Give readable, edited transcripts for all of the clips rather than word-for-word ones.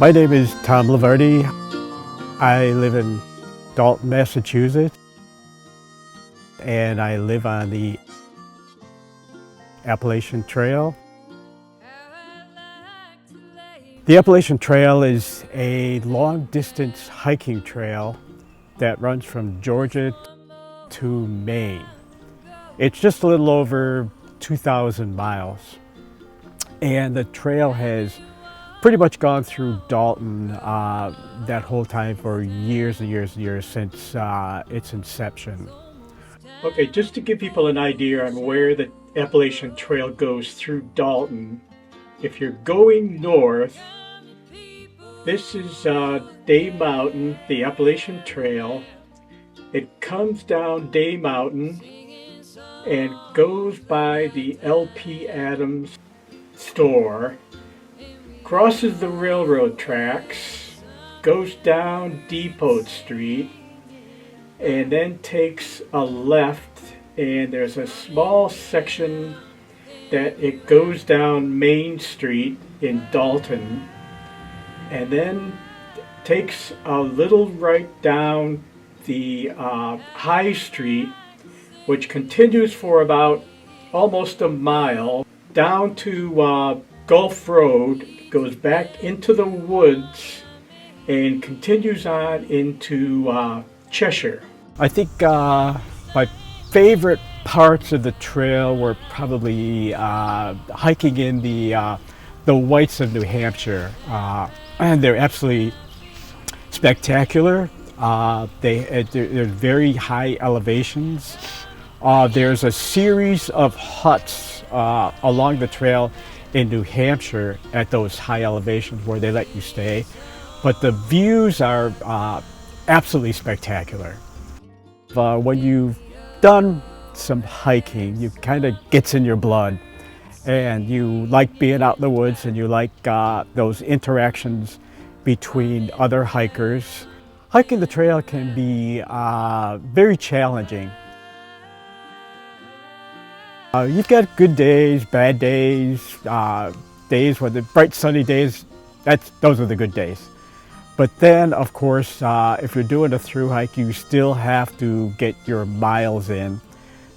My name is Tom Levardi. I live in Dalton, Massachusetts, and I live on the Appalachian Trail. The Appalachian Trail is a long-distance hiking trail that runs from Georgia to Maine. It's just a little over 2,000 miles, and the trail has pretty much gone through Dalton that whole time for years and years and years since its inception. Okay, just to give people an idea on where the Appalachian Trail goes through Dalton, if you're going north, this is Day Mountain, the Appalachian Trail. It comes down Day Mountain and goes by the L.P. Adams store, crosses the railroad tracks, goes down Depot Street, and then takes a left, and there's a small section that it goes down Main Street in Dalton, and then takes a little right down the High Street, which continues for about almost a mile down to Gulf Road, goes back into the woods, and continues on into Cheshire. I think my favorite parts of the trail were probably hiking in the Whites of New Hampshire, and they're absolutely spectacular. They're very high elevations. There's a series of huts along the trail in New Hampshire at those high elevations where they let you stay, but the views are absolutely spectacular. When you've done some hiking, you kind of gets in your blood, and you like being out in the woods, and you like those interactions between other hikers. Hiking the trail can be very challenging. You've got good days, bad days, days where the bright sunny days, those are the good days. But then, of course, if you're doing a through hike, you still have to get your miles in.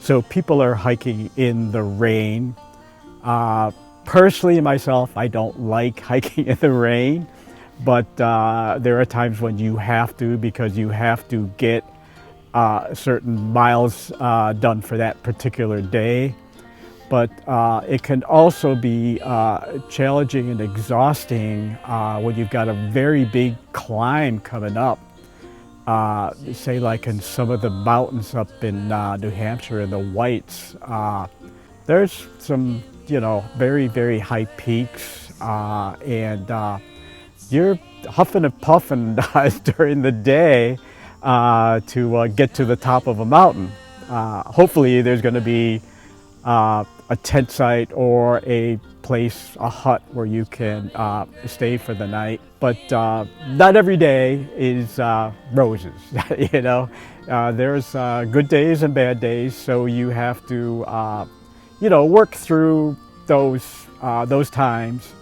So people are hiking in the rain. Personally, myself, I don't like hiking in the rain, but there are times when you have to, because you have to get certain miles done for that particular day. But it can also be challenging and exhausting when you've got a very big climb coming up. Say like in some of the mountains up in New Hampshire in the Whites, there's some, very, very high peaks, and you're huffing and puffing during the day to get to the top of a mountain. Hopefully there's going to be a tent site or a place, a hut where you can stay for the night. But not every day is roses, There's good days and bad days, so you have to, work through those times,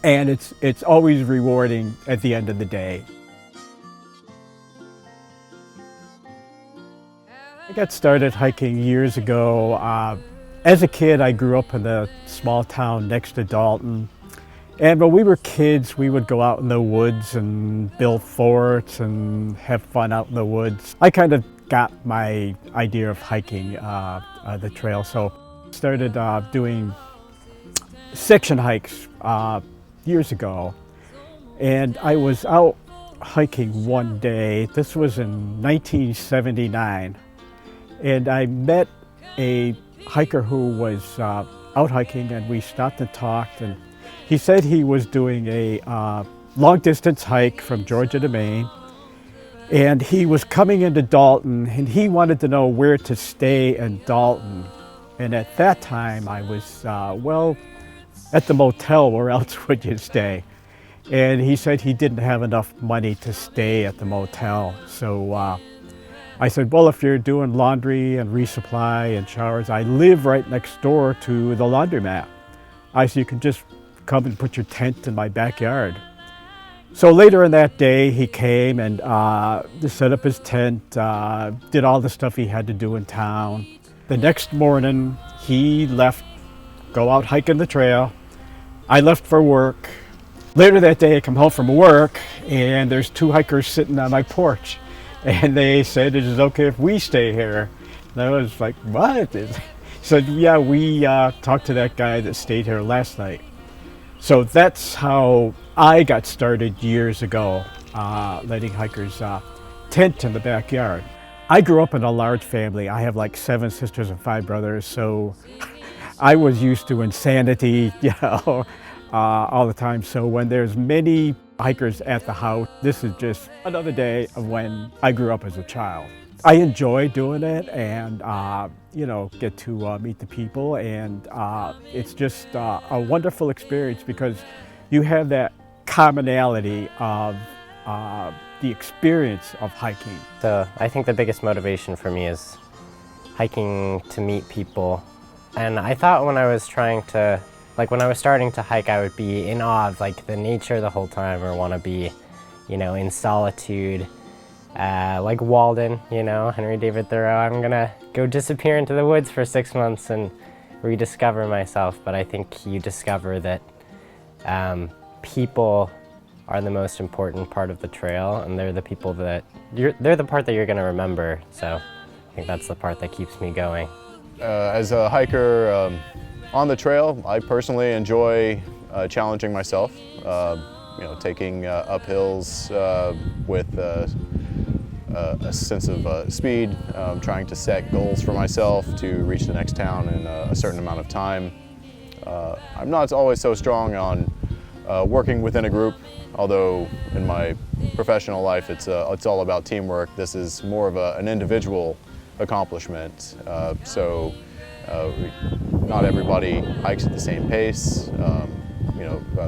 and it's always rewarding at the end of the day. I got started hiking years ago. As a kid, I grew up in a small town next to Dalton. And when we were kids, we would go out in the woods and build forts and have fun out in the woods. I kind of got my idea of hiking the trail. So I started doing section hikes years ago. And I was out hiking one day. This was in 1979. And I met a hiker who was out hiking, and we stopped and talked, and he said he was doing a long distance hike from Georgia to Maine, and he was coming into Dalton, and he wanted to know where to stay in Dalton. And at that time I was, at the motel. Where else would you stay? And he said he didn't have enough money to stay at the motel. So I said, well, if you're doing laundry and resupply and showers, I live right next door to the laundromat. I said, you can just come and put your tent in my backyard. So later in that day, he came and set up his tent, did all the stuff he had to do in town. The next morning, he left, go out hiking the trail. I left for work. Later that day, I come home from work, and there's two hikers sitting on my porch. And they said, "Is it okay if we stay here?" And I was like, "What?" He said, "Yeah, we talked to that guy that stayed here last night." So that's how I got started years ago, letting hikers tent in the backyard. I grew up in a large family. I have like 7 sisters and 5 brothers, so I was used to insanity, all the time. So when there's many hikers at the house, this is just another day of when I grew up as a child. I enjoy doing it and, get to meet the people, and it's just a wonderful experience because you have that commonality of the experience of hiking. So I think the biggest motivation for me is hiking to meet people. And I thought when I was starting to hike, I would be in awe of like the nature the whole time, or want to be, in solitude. Like Walden, Henry David Thoreau, I'm gonna go disappear into the woods for 6 months and rediscover myself. But I think you discover that people are the most important part of the trail, and they're the people that they're the part that you're gonna remember. So I think that's the part that keeps me going. As a hiker on the trail, I personally enjoy challenging myself. Taking uphills with a sense of speed, trying to set goals for myself to reach the next town in a certain amount of time. I'm not always so strong on working within a group, although in my professional life it's all about teamwork. This is more of an individual accomplishment. Not everybody hikes at the same pace.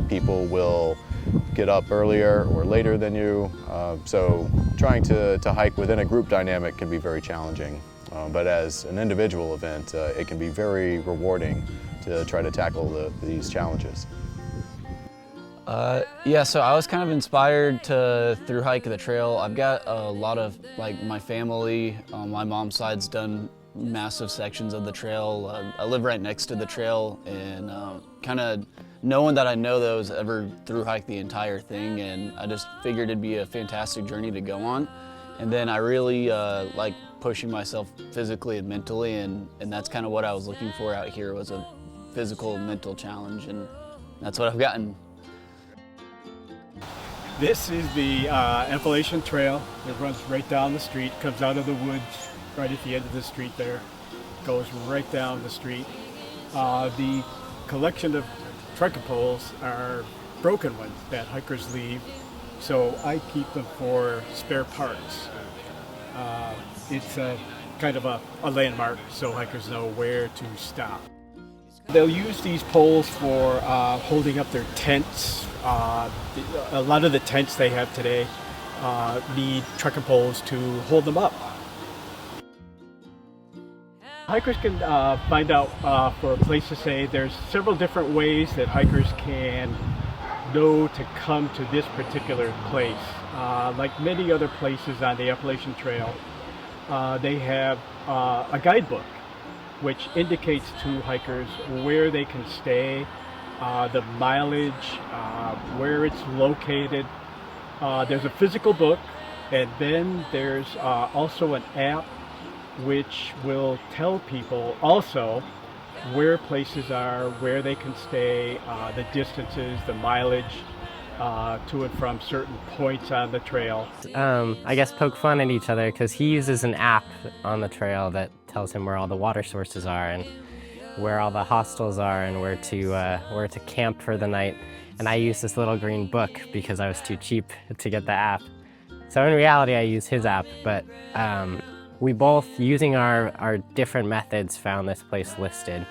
People will get up earlier or later than you. So trying to hike within a group dynamic can be very challenging. But as an individual event, it can be very rewarding to try to tackle these challenges. So I was kind of inspired to through hike the trail. I've got a lot of, my family on my mom's side's done massive sections of the trail. I live right next to the trail, and kind of no one that I know that was ever through hike the entire thing, and I just figured it'd be a fantastic journey to go on. And then I really like pushing myself physically and mentally, and that's kind of what I was looking for out here, was a physical and mental challenge, and that's what I've gotten. This is the Appalachian Trail. It runs right down the street, comes out of the woods right at the end of the street there, goes right down the street. The collection of trekking poles are broken ones that hikers leave, so I keep them for spare parts. It's kind of a landmark so hikers know where to stop. They'll use these poles for holding up their tents. A lot of the tents they have today need trekking poles to hold them up. Hikers can find out for a place to stay. There's several different ways that hikers can know to come to this particular place. Like many other places on the Appalachian Trail, they have a guidebook which indicates to hikers where they can stay, the mileage, where it's located. There's a physical book, and then there's also an app which will tell people also where places are, where they can stay, the distances, the mileage to and from certain points on the trail. I guess poke fun at each other, because he uses an app on the trail that tells him where all the water sources are and where all the hostels are and where to camp for the night. And I use this little green book because I was too cheap to get the app. So in reality, I use his app, but we both, using our different methods, found this place listed.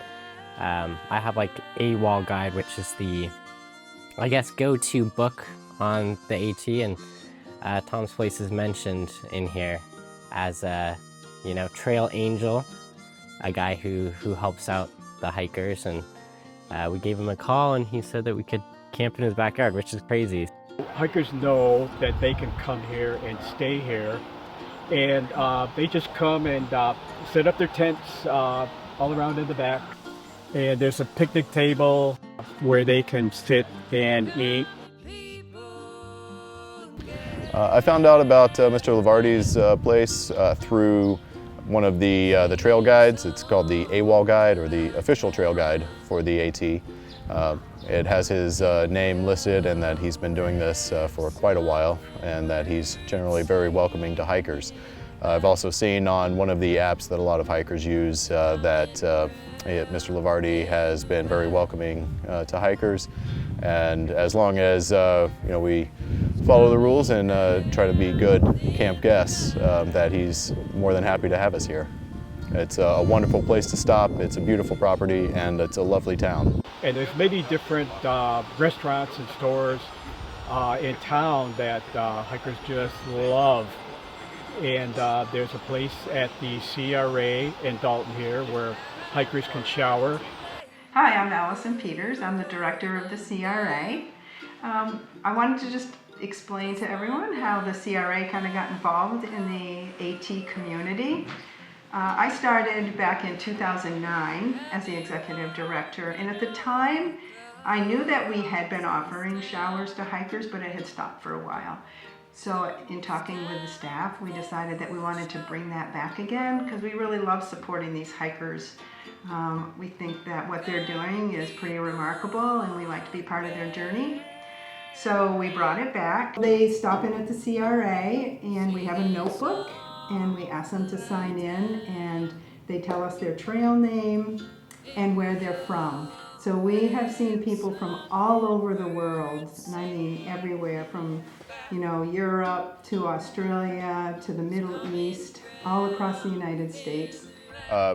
I have like a wall guide, which is the, I guess, go-to book on the AT, and Tom's place is mentioned in here as a, trail angel, a guy who helps out the hikers, and we gave him a call, and he said that we could camp in his backyard, which is crazy. Hikers know that they can come here and stay here, and they just come and set up their tents all around in the back. And there's a picnic table where they can sit and eat. I found out about Mr. Levardi's place through one of the trail guides. It's called the AWOL guide, or the official trail guide for the AT. It has his name listed, and that he's been doing this for quite a while, and that he's generally very welcoming to hikers. I've also seen on one of the apps that a lot of hikers use that Mr. Levardi has been very welcoming to hikers, and as long as we follow the rules and try to be good camp guests, that he's more than happy to have us here. It's a wonderful place to stop, it's a beautiful property, and it's a lovely town. And there's many different restaurants and stores in town that hikers just love. And there's a place at the CRA in Dalton here where hikers can shower. Hi, I'm Allison Peters. I'm the director of the CRA. I wanted to just explain to everyone how the CRA kind of got involved in the AT community. I started back in 2009 as the executive director, and at the time I knew that we had been offering showers to hikers, but it had stopped for a while. So in talking with the staff, we decided that we wanted to bring that back again because we really love supporting these hikers. We think that what they're doing is pretty remarkable, and we like to be part of their journey. So we brought it back. They stop in at the CRA, and we have a notebook, and we ask them to sign in, and they tell us their trail name and where they're from. So we have seen people from all over the world, and I mean everywhere, from Europe to Australia to the Middle East, all across the United States.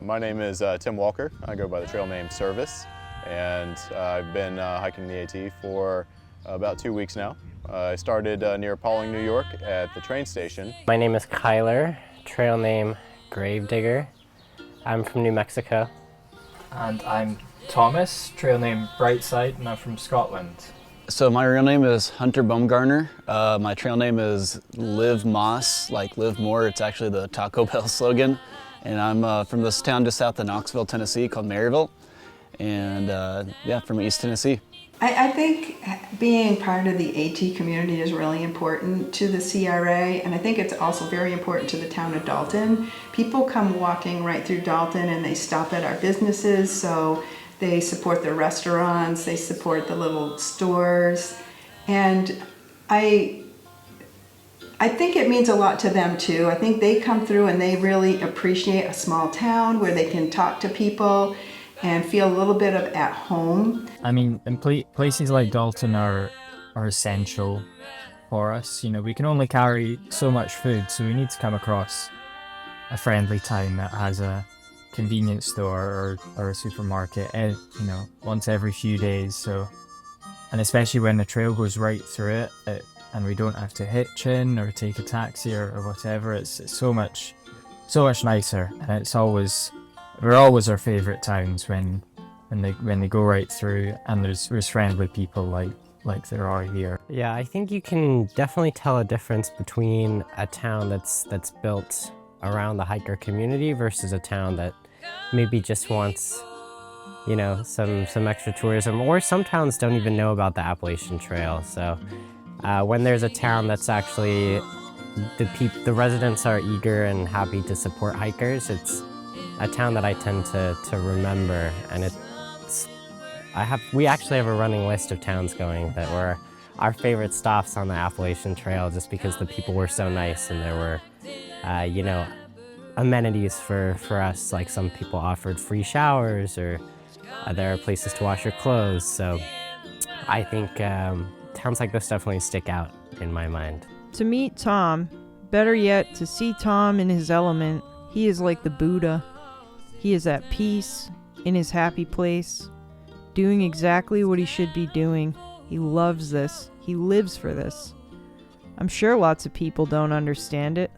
My name is Tim Walker. I go by the trail name Service, and I've been hiking the AT for about 2 weeks now. I started near Pawling, New York at the train station. My name is Kyler, trail name Gravedigger. I'm from New Mexico. And I'm Thomas, trail name Brightside, and I'm from Scotland. So my real name is Hunter Baumgartner. My trail name is Live Moss, like live more. It's actually the Taco Bell slogan. And I'm from this town just south of Knoxville, Tennessee called Maryville. And from East Tennessee. I think being part of the AT community is really important to the CRA, and I think it's also very important to the town of Dalton. People come walking right through Dalton and they stop at our businesses, so they support the restaurants, they support the little stores, and I think it means a lot to them too. I think they come through and they really appreciate a small town where they can talk to people and feel a little bit of at home. I mean, places like Dalton are essential for us. We can only carry so much food, so we need to come across a friendly town that has a convenience store or a supermarket, once every few days. So, and especially when the trail goes right through it, and we don't have to hitch in or take a taxi or whatever, it's so much nicer, and we're always our favourite towns when they go right through, and there's friendly people like there are here. Yeah, I think you can definitely tell a difference between a town that's built around the hiker community versus a town that maybe just wants, some extra tourism, or some towns don't even know about the Appalachian Trail. So when there's a town that's actually, the residents are eager and happy to support hikers, it's a town that I tend to remember, and we actually have a running list of towns going that were our favorite stops on the Appalachian Trail, just because the people were so nice and there were, amenities for us. Like some people offered free showers, or there are places to wash your clothes. So I think towns like this definitely stick out in my mind. To meet Tom, better yet, to see Tom in his element, he is like the Buddha. He is at peace, in his happy place, doing exactly what he should be doing. He loves this. He lives for this. I'm sure lots of people don't understand it.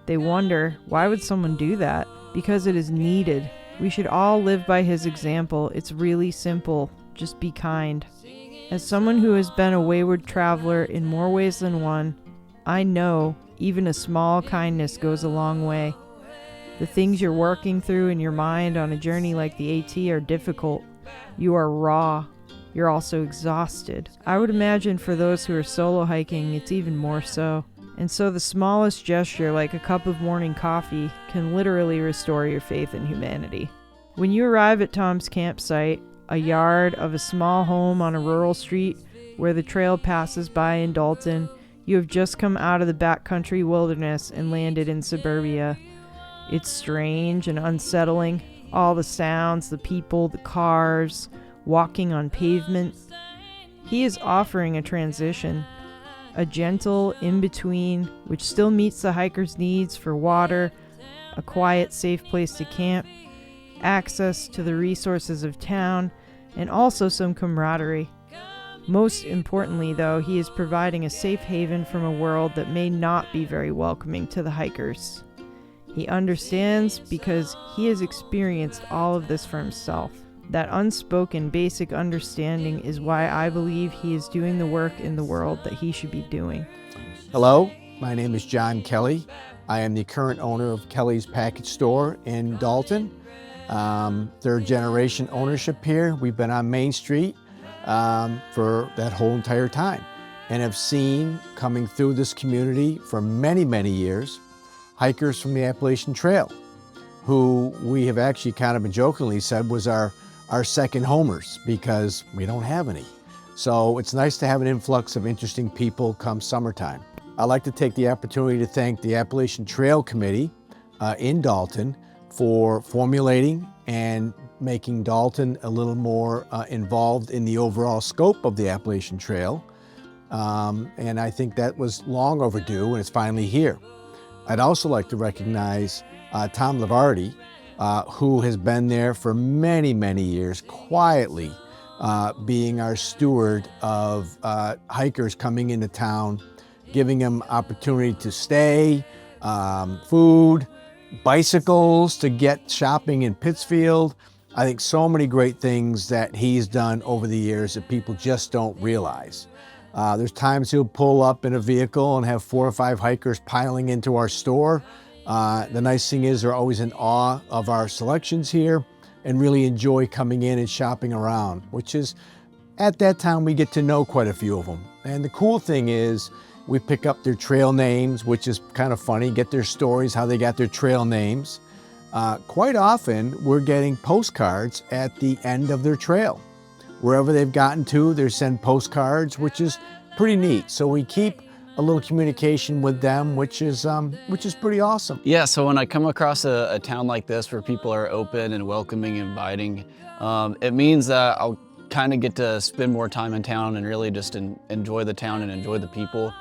They wonder, why would someone do that? Because it is needed. We should all live by his example. It's really simple. Just be kind. As someone who has been a wayward traveler in more ways than one, I know even a small kindness goes a long way. The things you're working through in your mind on a journey like the AT are difficult. You are raw. You're also exhausted. I would imagine for those who are solo hiking, it's even more so. And so the smallest gesture, like a cup of morning coffee, can literally restore your faith in humanity. When you arrive at Tom's campsite, a yard of a small home on a rural street where the trail passes by in Dalton, you have just come out of the backcountry wilderness and landed in suburbia. It's strange and unsettling. All the sounds, the people, the cars, walking on pavement. He is offering a transition, a gentle in-between which still meets the hiker's needs for water, a quiet, safe place to camp, access to the resources of town, and also some camaraderie. Most importantly, though, he is providing a safe haven from a world that may not be very welcoming to the hikers. He understands because he has experienced all of this for himself. That unspoken basic understanding is why I believe he is doing the work in the world that he should be doing. Hello, my name is John Kelly. I am the current owner of Kelly's Package Store in Dalton. Third generation ownership here. We've been on Main Street for that whole entire time and have seen coming through this community for many, many years, hikers from the Appalachian Trail, who we have actually kind of jokingly said was our second homers because we don't have any. So it's nice to have an influx of interesting people come summertime. I'd like to take the opportunity to thank the Appalachian Trail Committee in Dalton for formulating and making Dalton a little more involved in the overall scope of the Appalachian Trail. And I think that was long overdue and it's finally here. I'd also like to recognize Tom Levardi, who has been there for many, many years, quietly being our steward of hikers coming into town, giving them opportunity to stay, food, bicycles to get shopping in Pittsfield. I think so many great things that he's done over the years that people just don't realize. There's times he'll pull up in a vehicle and have 4 or 5 hikers piling into our store. The nice thing is they're always in awe of our selections here and really enjoy coming in and shopping around, which is, at that time, we get to know quite a few of them. And the cool thing is we pick up their trail names, which is kind of funny, get their stories, how they got their trail names. Quite often, we're getting postcards at the end of their trail. Wherever they've gotten to, they send postcards, which is pretty neat. So we keep a little communication with them, which is pretty awesome. Yeah, so when I come across a town like this where people are open and welcoming and inviting, it means that I'll kind of get to spend more time in town and really just enjoy the town and enjoy the people.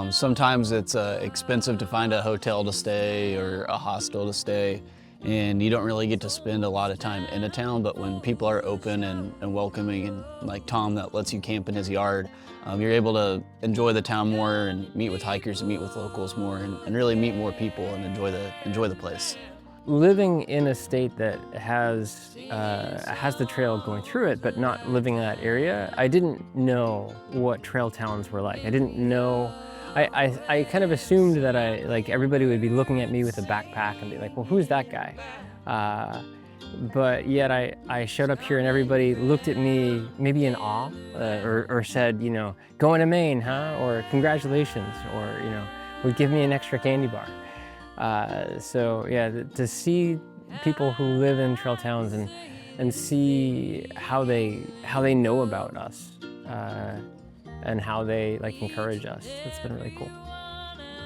Sometimes it's expensive to find a hotel to stay or a hostel to stay, and you don't really get to spend a lot of time in a town, but when people are open and welcoming, and like Tom that lets you camp in his yard, you're able to enjoy the town more and meet with hikers and meet with locals more and really meet more people and enjoy the place. Living in a state that has the trail going through it, but not living in that area, I didn't know what trail towns were like. I didn't know. I kind of assumed that everybody would be looking at me with a backpack and be like, well, who's that guy? But yet I showed up here and everybody looked at me maybe in awe or said, going to Maine, huh? Or congratulations, or, would give me an extra candy bar. So yeah, to see people who live in trail towns and see how they know about us and how they encourage us, it's been really cool.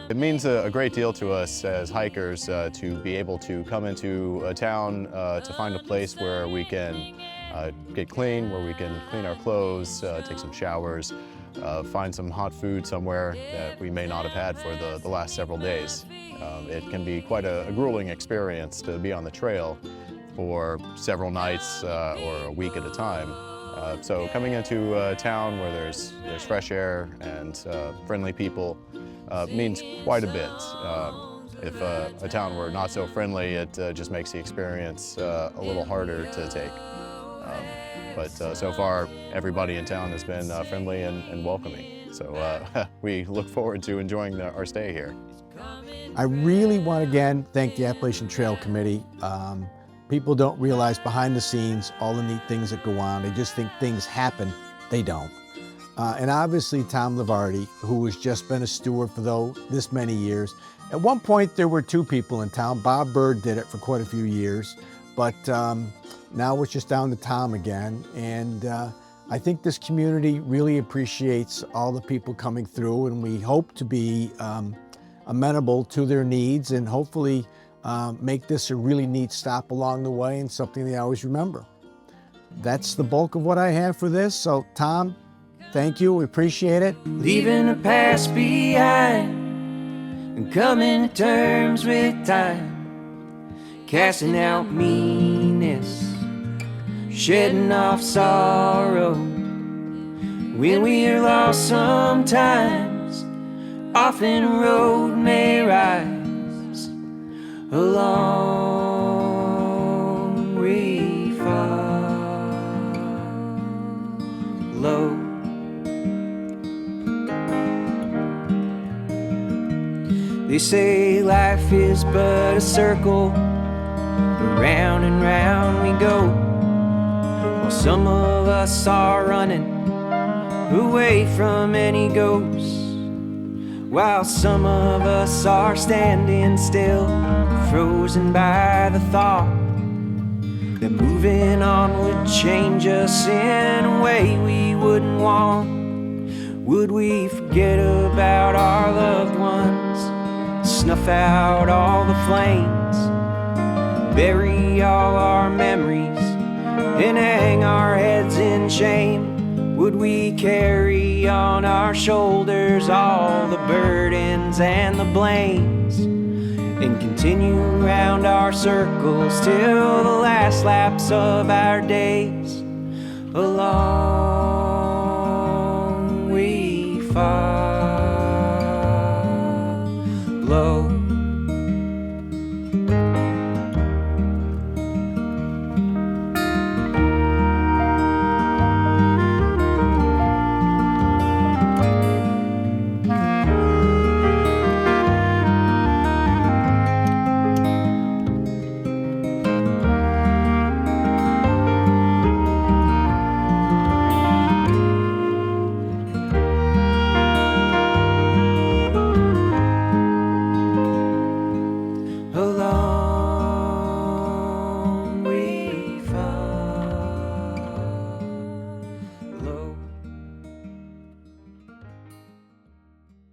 It means a great deal to us as hikers to be able to come into a town to find a place where we can get clean, where we can clean our clothes, take some showers, find some hot food somewhere that we may not have had for the last several days. It can be quite a grueling experience to be on the trail for several nights or a week at a time. So coming into a town where there's fresh air and friendly people means quite a bit. If a town were not so friendly, it just makes the experience a little harder to take. But so far, everybody in town has been friendly and welcoming. So we look forward to enjoying our stay here. I really want to again thank the Appalachian Trail Committee. People don't realize behind the scenes all the neat things that go on. They just think things happen. They don't. And obviously Tom Levardi, who has just been a steward for this many years. At one point there were two people in town. Bob Bird did it for quite a few years, but now it's just down to Tom again. And I think this community really appreciates all the people coming through, and we hope to be amenable to their needs and hopefully make this a really neat stop along the way and something they always remember. That's the bulk of what I have for this. So Tom, thank you, we appreciate it. Leaving the past behind and coming to terms with time, casting out meanness, shedding off sorrow. When we are lost sometimes, often a road may rise along we follow. They say life is but a circle, round and round we go, while some of us are running away from any ghosts, while some of us are standing still, frozen by the thought that moving on would change us in a way we wouldn't want. Would we forget about our loved ones, snuff out all the flames, bury all our memories, and hang our heads in shame? Would we carry on our shoulders all the burdens and the blames, and continue round our circles till the last laps of our days alone?